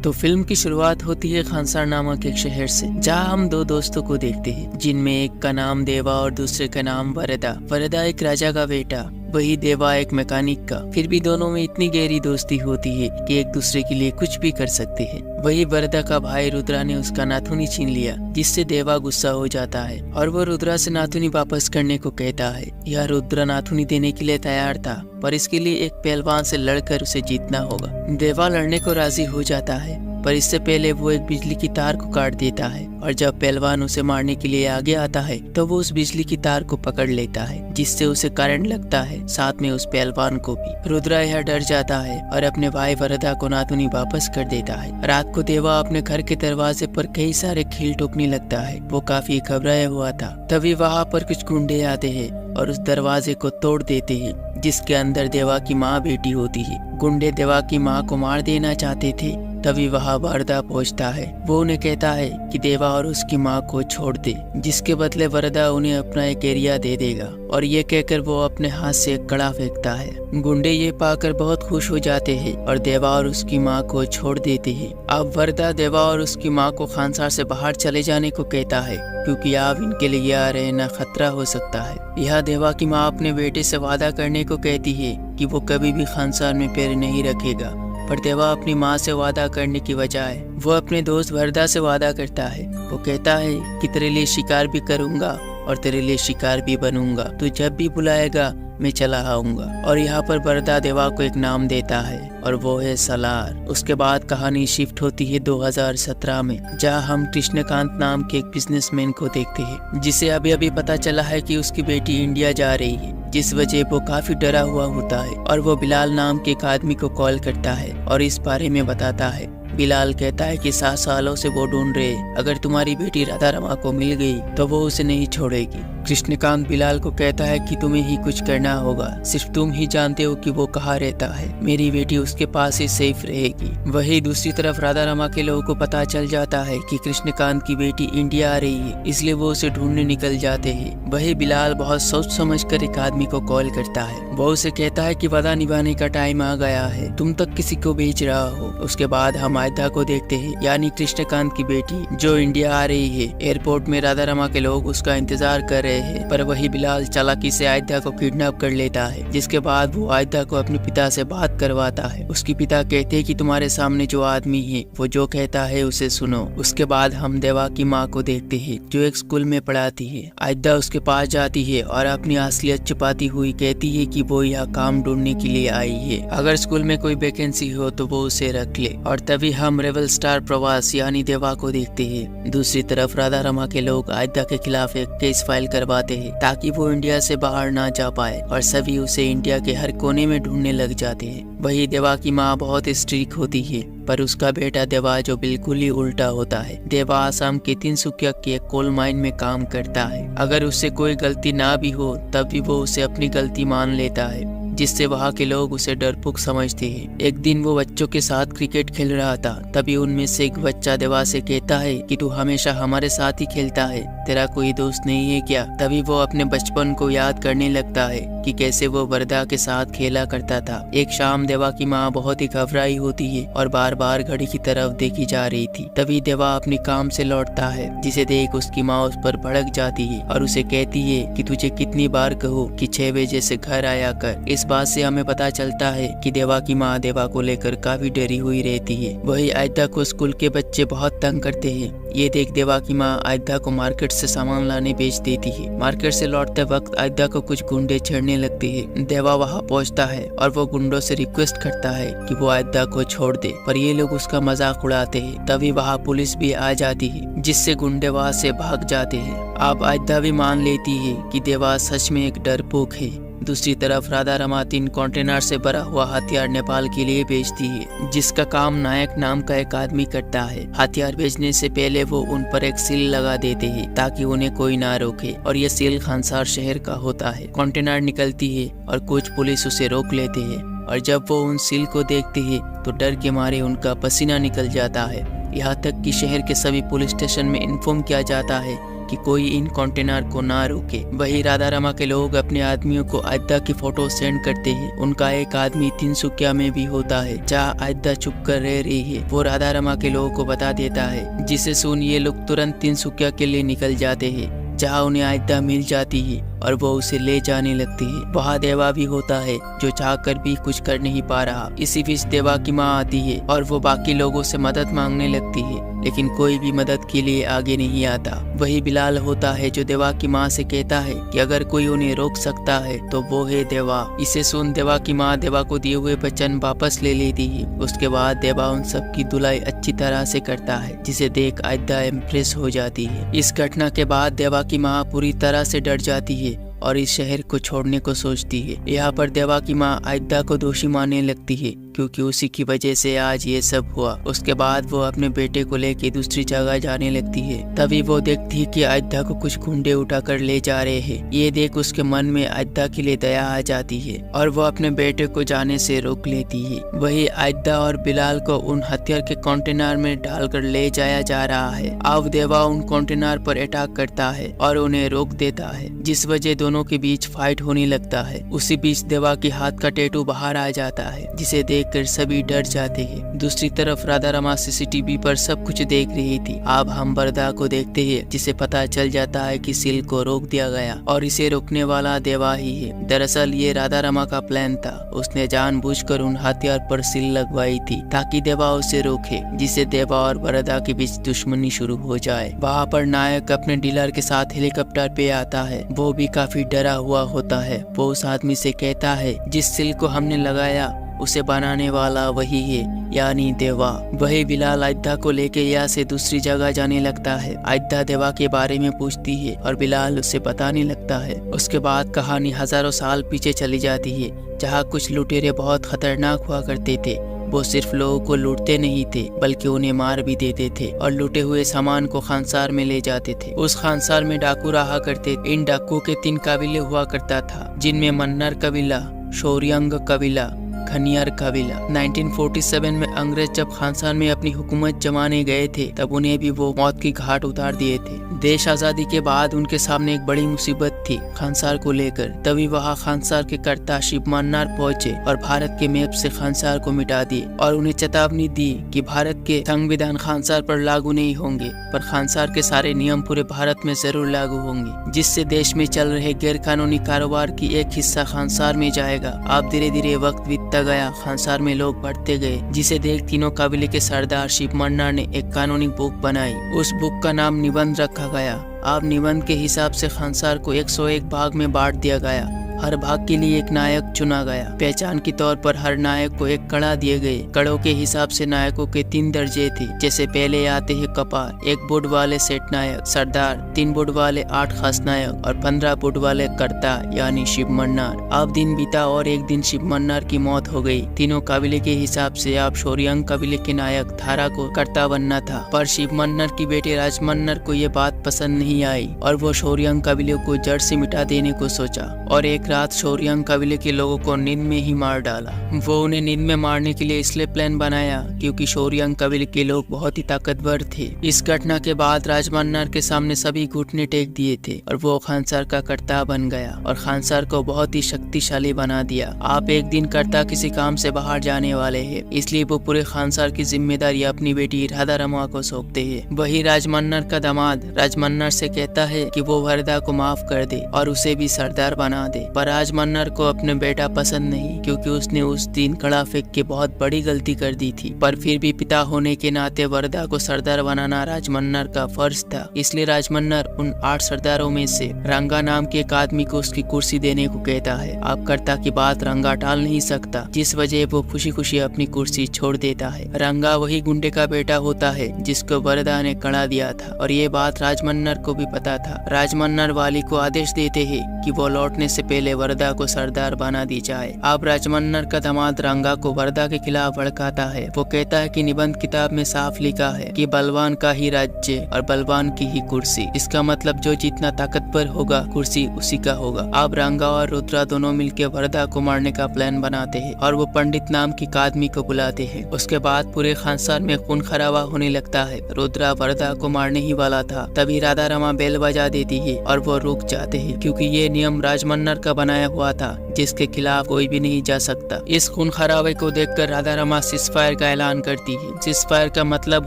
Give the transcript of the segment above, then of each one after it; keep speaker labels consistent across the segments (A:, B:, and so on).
A: तो फिल्म की शुरुआत होती है खानसार नामक एक शहर से, जहां हम दो दोस्तों को देखते हैं, जिनमें एक का नाम देवा और दूसरे का नाम वरदा। वरदा एक राजा का बेटा, वही देवा एक मैकेनिक का। फिर भी दोनों में इतनी गहरी दोस्ती होती है कि एक दूसरे के लिए कुछ भी कर सकते हैं। वही वरदा का भाई रुद्रा ने उसका नाथुनी छीन लिया, जिससे देवा गुस्सा हो जाता है और वो रुद्रा से नाथुनी वापस करने को कहता है। यह रुद्रा नाथुनी देने के लिए तैयार था, पर इसके लिए एक पहलवान से लड़कर उसे जीतना होगा। देवा लड़ने को राजी हो जाता है, पर इससे पहले वो एक बिजली की तार को काट देता है, और जब पहलवान उसे मारने के लिए आगे आता है तो वो उस बिजली की तार को पकड़ लेता है, जिससे उसे करंट लगता है, साथ में उस पहलवान को भी। रुद्रा यह डर जाता है और अपने भाई वरदा को नाथुनी वापस कर देता है। रात को देवा अपने घर के दरवाजे पर कई सारे खील ठोकने लगता है। वो काफी घबराया हुआ था। तभी वहाँ पर कुछ गुंडे आते हैं और उस दरवाजे को तोड़ देते हैं, जिसके अंदर देवा की माँ बैठी होती है। गुंडे देवा की माँ को मार देना चाहते थे। तभी वहाँ वरदा पहुँचता है। वो उन्हें कहता है कि देवा और उसकी माँ को छोड़ दे, जिसके बदले वरदा उन्हें अपना एक एरिया दे देगा, और ये कहकर वो अपने हाथ से एक कड़ा फेंकता है। गुंडे ये पाकर बहुत खुश हो जाते हैं और देवा और उसकी माँ को छोड़ देते हैं। अब वरदा देवा और उसकी माँ को खानसार से बाहर चले जाने को कहता है, क्योंकि अब इनके लिए यहाँ रहना खतरा हो सकता है। यह देवा की माँ अपने बेटे से वादा करने को कहती है कि वो कभी भी खानसार में पैर नहीं रखेगा, पर देवा अपनी माँ से वादा करने की बजाय वो अपने दोस्त वरदा से वादा करता है। वो कहता है कि तेरे लिए शिकार भी करूंगा और तेरे लिए शिकार भी बनूंगा, तू जब भी बुलाएगा मैं चला आऊंगा। और यहाँ पर वरदा देवा को एक नाम देता है, और वो है सलार। उसके बाद कहानी शिफ्ट होती है 2017 में, जहाँ हम कृष्णकांत नाम के एक बिजनेसमैन को देखते हैं, जिसे अभी अभी पता चला है कि उसकी बेटी इंडिया जा रही है, जिस वजह वो काफी डरा हुआ होता है। और वो बिलाल नाम के एक आदमी को कॉल करता है और इस बारे में बताता है। बिलाल कहता है कि 7 सालों से वो ढूंढ रहे, अगर तुम्हारी बेटी राधा रमा को मिल गई तो वो उसे नहीं छोड़ेगी। कृष्णकांत बिलाल को कहता है कि तुम्हें ही कुछ करना होगा, सिर्फ तुम ही जानते हो कि वो कहाँ रहता है। मेरी बेटी उसके पास ही सेफ रहेगी। वही दूसरी तरफ राधा रमा के लोगों को पता चल जाता है कि कृष्णकांत की बेटी इंडिया आ रही है, इसलिए वो उसे ढूंढने निकल जाते हैं। वही बिलाल बहुत सोच समझ कर एक आदमी को कॉल करता है। वो उसे कहता है कि वादा निभाने का टाइम आ गया है, तुम तक किसी को भेज रहा हो। उसके बाद हम आयदा को देखते हैं, यानी कृष्णकांत की बेटी, जो इंडिया आ रही है। एयरपोर्ट में राधा रमा के लोग उसका इंतजार कर रहे हैं, पर वही बिलाल चालाकी से आयदा को किडनैप कर लेता है, जिसके बाद वो आयदा को अपने पिता से बात करवाता है। उसके पिता कहते हैं कि तुम्हारे सामने जो आदमी है वो जो कहता है उसे सुनो। उसके बाद हम देवा की माँ को देखते हैं, जो एक स्कूल में पढ़ाती है। आयदा उसके पास जाती है और अपनी असलियत छुपाती हुई कहती है कि वो यहाँ काम ढूंढने के लिए आई है, अगर स्कूल में कोई वैकेंसी हो तो वो उसे रख ले। और तभी हम रेवल स्टार प्रवास यानी देवा को देखते हैं। दूसरी तरफ राधा रमा के लोग आयदा के खिलाफ एक केस फाइल करवाते हैं, ताकि वो इंडिया से बाहर ना जा पाए, और सभी उसे इंडिया के हर कोने में ढूंढने लग जाते हैं। वही देवा की माँ बहुत स्ट्रिक्ट होती है, पर उसका बेटा देवा जो बिल्कुल ही उल्टा होता है। देवा आसाम के तिनसुकिया के कोल माइन में काम करता है। अगर उससे कोई गलती ना भी हो तब भी वो उसे अपनी गलती मान लेता है, जिससे वहाँ के लोग उसे डरपोक समझते हैं। एक दिन वो बच्चों के साथ क्रिकेट खेल रहा था, तभी उनमें से एक बच्चा देवा से कहता है कि तू हमेशा हमारे साथ ही खेलता है, तेरा कोई दोस्त नहीं है क्या? तभी वो अपने बचपन को याद करने लगता है कि कैसे वो वरदा के साथ खेला करता था। एक शाम देवा की माँ बहुत ही घबराई होती है और बार बार घड़ी की तरफ देखी जा रही थी। तभी देवा अपने काम से लौटता है, जिसे देख उसकी माँ उस पर भड़क जाती है और उसे कहती है कि तुझे कितनी बार कहूँ कि 6 बजे से घर आया कर। इस बात से हमें पता चलता है कि देवा की माँ देवा को लेकर काफी डरी हुई रहती है। वही आयदा को स्कूल के बच्चे बहुत तंग करते हैं। ये देख देवा की माँ आयदा को मार्केट से सामान लाने भेज देती है। मार्केट से लौटते वक्त आयदा को कुछ गुंडे छेड़ने लगते हैं। देवा वहाँ पहुँचता है और वो गुंडों से रिक्वेस्ट करता है कि वो आयदा को छोड़ दे, पर ये लोग उसका मजाक उड़ाते हैं। तभी वहाँ पुलिस भी आ जाती है, जिससे गुंडे वहाँ से भाग जाते हैं। अब आयदा भी मान लेती है कि देवा सच में एक डरपोक है। दूसरी तरफ राधा रमा 3 कंटेनर से भरा हुआ हथियार नेपाल के लिए भेजती है, जिसका काम नायक नाम का एक आदमी करता है। हथियार भेजने से पहले वो उन पर एक सील लगा देते हैं, ताकि उन्हें कोई ना रोके, और ये सील खानसार शहर का होता है। कंटेनर निकलती है और कुछ पुलिस उसे रोक लेते हैं, और जब वो उन सील को देखते हैं तो डर के मारे उनका पसीना निकल जाता है। यहाँ तक कि शहर के सभी पुलिस स्टेशन में इन्फॉर्म किया जाता है कि कोई इन कंटेनर को ना रोके। वही राधा रमा के लोग अपने आदमियों को अयोध्या की फोटो सेंड करते हैं। उनका एक आदमी तिनसुकिया में भी होता है जहाँ अयोध्या चुप कर रह रही है। वो राधा रमा के लोगों को बता देता है, जिसे सुन ये लोग तुरंत तिनसुकिया के लिए निकल जाते हैं जहाँ उन्हें अयोध्या मिल जाती है और वो उसे ले जाने लगती है। वहाँ देवा भी होता है जो चाहकर भी कुछ कर नहीं पा रहा। इसी बीच देवा की माँ आती है और वो बाकी लोगों से मदद मांगने लगती है, लेकिन कोई भी मदद के लिए आगे नहीं आता। वही बिलाल होता है जो देवा की माँ से कहता है कि अगर कोई उन्हें रोक सकता है तो वो है देवा। इसे सुन देवा की माँ देवा को दिए हुए वचन वापस ले लेती है। उसके बाद देवा उन सब की धुलाई अच्छी तरह से करता है, जिसे देख अयोध्या इम्प्रेस हो जाती है। इस घटना के बाद देवा की माँ पूरी तरह से डर जाती है और इस शहर को छोड़ने को सोचती है। यहाँ पर देवा की माँ अयोध्या को दोषी मानने लगती है क्योंकि उसी की वजह से आज ये सब हुआ। उसके बाद वो अपने बेटे को लेके दूसरी जगह जाने लगती है। तभी वो देखती है कि अयोध्या को कुछ गुंडे उठाकर ले जा रहे हैं। ये देख उसके मन में अयोध्या के लिए दया आ जाती है और वो अपने बेटे को जाने से रोक लेती है। वही अयोध्या और बिलाल को उन हथियार के कंटेनर में डालकर ले जाया जा रहा है। अब देवा उन कंटेनर पर अटैक करता है और उन्हें रोक देता है, जिस वजह दोनों के बीच फाइट होने लगता है। उसी बीच देवा के हाथ का टैटू बाहर आ जाता है, जिसे देखकर सभी डर जाते हैं। दूसरी तरफ राधा रमा सीसीटीवी पर सब कुछ देख रही थी। अब हम वरदा को देखते हैं, जिसे पता चल जाता है कि सिल को रोक दिया गया और इसे रोकने वाला देवा ही है। दरअसल ये राधा रमा का प्लान था। उसने जानबूझकर उन हथियार पर सिल लगवाई थी ताकि देवा उसे रोके, जिससे देवा और वरदा के बीच दुश्मनी शुरू हो जाए। वहाँ पर नायक अपने डीलर के साथ हेलीकॉप्टर पे आता है। वो भी काफी डरा हुआ होता है। वो उस आदमी से कहता है, जिस सिल को हमने लगाया उसे बनाने वाला वही है, यानी देवा। वही बिलाल अयोध्या को लेके यहाँ से दूसरी जगह जाने लगता है। अयोध्या देवा के बारे में पूछती है और बिलाल उसे बताने लगता है। उसके बाद कहानी हजारों साल पीछे चली जाती है, जहाँ कुछ लुटेरे बहुत खतरनाक हुआ करते थे। वो सिर्फ लोगों को लूटते नहीं थे बल्कि उन्हें मार भी देते थे और लूटे हुए सामान को खानसार में ले जाते थे। उस खानसार में डाकू रहा करते। इन डाकुओं के 3 कबीले हुआ करता था, जिनमें मन्नर कबीला, शौरियंग कबीला, खनियार कबीला। 1947 में अंग्रेज जब खानसार में अपनी हुकूमत जमाने गए थे, तब उन्हें भी वो मौत की घाट उतार दिए थे। देश आजादी के बाद उनके सामने एक बड़ी मुसीबत थी खानसार को लेकर। तभी वहाँ खानसार के कर्ता शिव मन्नार पहुंचे और भारत के मैप से खानसार को मिटा दिए और उन्हें चेतावनी दी कि भारत के संविधान खानसार पर लागू नहीं होंगे, पर खानसार के सारे नियम पूरे भारत में जरूर लागू होंगे, जिससे देश में चल रहे गैर कानूनी कारोबार की एक हिस्सा खानसार में जाएगा। अब धीरे धीरे वक्त बीतता गया, खानसार में लोग बढ़ते गए, जिसे देख तीनों कबीले के सरदार शिव मन्नार ने एक कानूनी बुक बनाई। उस बुक का नाम निबंध रखा गया। अब निबंध के हिसाब से खानसार को 101 भाग में बांट दिया गया। हर भाग के लिए एक नायक चुना गया। पहचान के तौर पर हर नायक को एक कड़ा दिए गए। कड़ों के हिसाब से नायकों के 3 दर्जे थे, जैसे पहले आते हैं कपार, 1 बुढ़ वाले सेठ नायक, सरदार, 3 बुढ़ वाले 8 खास नायक और 15 बुढ़ वाले कर्ता यानी शिव मन्नार। अब दिन बीता और एक दिन शिव मन्नार की मौत हो गई। तीनों कबीले के हिसाब से अब शौरियंग कबीले के नायक थारा को कर्ता बनना था, पर शिव मन्नार की बेटे राजमन्नार को ये बात पसंद नहीं आई और वो शौरियंग कबीले को जड़ से मिटा देने को सोचा और एक रात शौरियंग कबीले के लोगों को नींद में ही मार डाला। वो उन्हें नींद में मारने के लिए इसलिए प्लान बनाया क्योंकि शौरियंग कबीले के लोग बहुत ही ताकतवर थे। इस घटना के बाद राजमन्नार के सामने सभी घुटने टेक दिए थे और वो खानसार का कर्ता बन गया और खानसार को बहुत ही शक्तिशाली बना दिया। आप एक दिन कर्ता किसी काम से बाहर जाने वाले हैं, इसलिए वो पूरे खानसार की जिम्मेदारी अपनी बेटी राधा रमा को सौंपते हैं। वही राजमन्नार का दामाद राजमन्नार से कहता है कि वो वरदा को माफ कर दे और उसे भी सरदार बना दे, पर राजमन्नार को अपने बेटा पसंद नहीं क्योंकि उसने उस दिन कड़ा फेंक के बहुत बड़ी गलती कर दी थी। पर फिर भी पिता होने के नाते वरदा को सरदार बनाना राजमन्नार का फर्ज था, इसलिए राजमन्नार उन 8 सरदारों में से रंगा नाम के एक आदमी को उसकी कुर्सी देने को कहता है। अब कर्ता की बात रंगा टाल नहीं सकता, जिस वजह वो खुशी खुशी अपनी कुर्सी छोड़ देता है। रंगा वही गुंडे का बेटा होता है जिसको वरदा ने कड़ा दिया था और ये बात राजमन्नार को भी पता था। राजमन्नार वाली को आदेश देते हैं कि वो लौटने से पहले पहले वरदा को सरदार बना दी जाए। अब राजमन्नर का दामाद रंगा को वरदा के खिलाफ भड़काता है। वो कहता है कि निबंध किताब में साफ लिखा है कि बलवान का ही राज्य और बलवान की ही कुर्सी। इसका मतलब जो जितना ताकतवर होगा कुर्सी उसी का होगा। अब रंगा और रुद्रा दोनों मिलकर वरदा को मारने का प्लान बनाते हैं और वो पंडित नाम की आदमी को बुलाते हैं। उसके बाद पूरे खानसार में खून खराबा होने लगता है। रुद्रा वरदा को मारने ही वाला था, तभी राधा रमा बेल बजा देती है और वो रुक जाते हैं क्योंकि ये नियम राजमन्नर का बनाया हुआ था जिसके खिलाफ कोई भी नहीं जा सकता। इस खून खराबे को देखकर राधा रमा सीज़फायर का ऐलान करती है। सीज़फायर का मतलब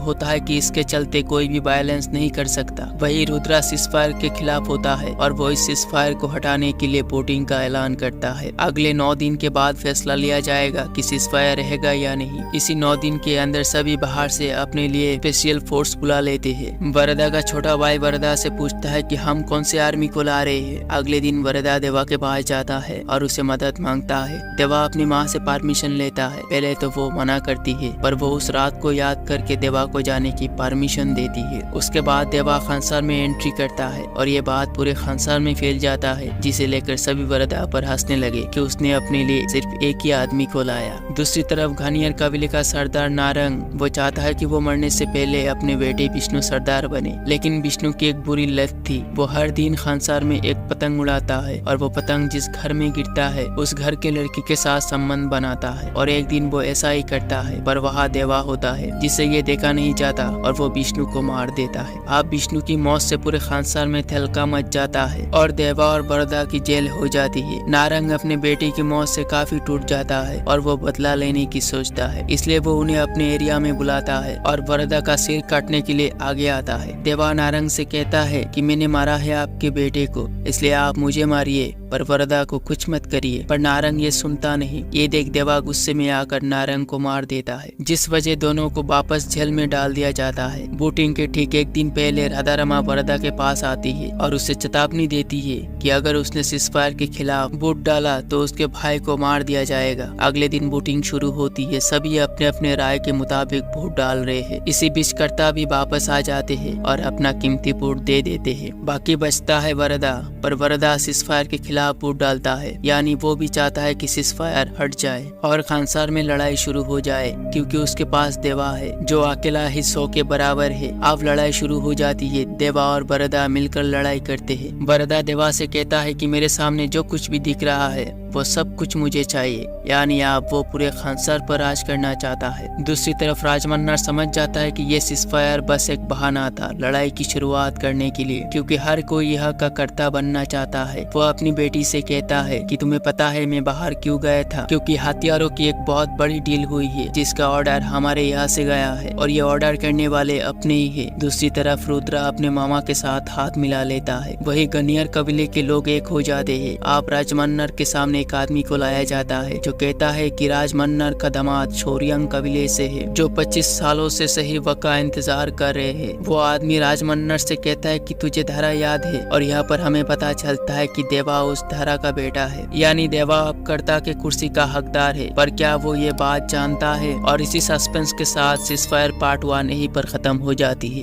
A: होता है कि इसके चलते कोई भी वायलेंस नहीं कर सकता। वही रुद्रा सीज़फायर के खिलाफ होता है और वो इस सीज़फायर को हटाने के लिए वोटिंग का ऐलान करता है। अगले 9 दिन के बाद फैसला लिया जाएगा कि सीज़फायर रहेगा या नहीं। इसी 9 दिन के अंदर सभी बाहर से अपने लिए स्पेशल फोर्स बुला लेते हैं। वरदा का छोटा भाई वरदा से पूछता है कि हम कौन से आर्मी को ला रहे हैं। अगले दिन वरदा देवा के पास जाता है और उसे मदद मांगता है। देवा अपनी माँ से परमिशन लेता है। पहले तो वो मना करती है पर वो उस रात को याद करके देवा को जाने की परमिशन देती है। उसके बाद देवा खानसार में एंट्री करता है और ये बात पूरे खानसार में फैल जाता है, जिसे लेकर सभी वरदा पर हंसने लगे कि उसने अपने लिए सिर्फ एक ही आदमी को लाया। दूसरी तरफ घनियर कबीले का सरदार नारंग वो चाहता है कि वो मरने से पहले अपने बेटे विष्णु सरदार बने, लेकिन विष्णु की एक बुरी लत थी। वो हर दिन खानसार में एक पतंग उड़ाता है और वो पतंग जिस घर में गिरता है उस घर के लड़की के साथ संबंध बनाता है। और एक दिन वो ऐसा ही करता है पर वहाँ देवा होता है जिसे ये देखा नहीं जाता और वो विष्णु को मार देता है। अब विष्णु की मौत से पूरे खानसार में तहलका मच जाता है और देवा और वरदा की जेल हो जाती है। नारंग अपने बेटे की मौत से काफी टूट जाता है और वो बदला लेने की सोचता है, इसलिए वो उन्हें अपने एरिया में बुलाता है और वरदा का सिर काटने के लिए आगे आता है। देवा नारंग से कहता है कि मैंने मारा है आपके बेटे को, इसलिए आप मुझे मारिए पर वरदा को कुछ मत करिए। पर नारंग ये सुनता नहीं। ये देख देवा गुस्से में आकर नारंग को मार देता है, जिस वजह दोनों को वापस जेल में डाल दिया जाता है। वोटिंग के ठीक एक दिन पहले राधा रमा वरदा के पास आती है और उसे चेतावनी देती है कि अगर उसने सीज़फायर के खिलाफ वोट डाला तो उसके भाई को मार दिया जाएगा। अगले दिन वोटिंग शुरू होती है। सभी अपने अपने राय के मुताबिक वोट डाल रहे हैं। इसी बीच कर्ता भी वापस आ जाते हैं और अपना कीमती वोट दे देते हैं। बाकी बचता है वरदा, पर वरदा सीज़फायर के खिलाफ वोट डालता है, यानी वो भी चाहता है कि सीज़फायर हट जाए और खानसार में लड़ाई शुरू हो जाए क्योंकि उसके पास देवा है जो अकेला ही 100 के बराबर है। अब लड़ाई शुरू हो जाती है। देवा और वरदा मिलकर लड़ाई करते हैं। वरदा देवा से कहता है कि मेरे सामने जो कुछ भी दिख रहा है वो सब कुछ मुझे चाहिए, यानी आप वो पूरे खानसार पर राज करना चाहता है। दूसरी तरफ राजमन्नर समझ जाता है कि ये सीज़फायर बस एक बहाना था लड़ाई की शुरुआत करने के लिए, क्योंकि हर कोई यहाँ का कर्ता बनना चाहता है। वो अपनी बेटी से कहता है कि तुम्हें पता है मैं बाहर क्यों गया था, क्योंकि हथियारों की एक बहुत बड़ी डील हुई है जिसका ऑर्डर हमारे यहाँ से गया है और ये ऑर्डर करने वाले अपने ही है। दूसरी तरफ रुद्रा अपने मामा के साथ हाथ मिला लेता है। वही घनियर कबीले के लोग एक हो जाते हैं। आप राजमन्नर के सामने एक आदमी को लाया जाता है जो कहता है कि राजमन्नर का दामाद शोरियंग कबीले से है जो 25 सालों से सही वक्त का इंतजार कर रहे हैं। वो आदमी राजमन्नर से कहता है कि तुझे धारा याद है और यहाँ पर हमें पता चलता है कि देवा उस धारा का बेटा है, यानी देवा अब कर्ता के कुर्सी का हकदार है। पर क्या वो ये बात जानता है? और इसी सस्पेंस के साथ सीज़फायर पार्ट 1 यहीं पर खत्म हो जाती है।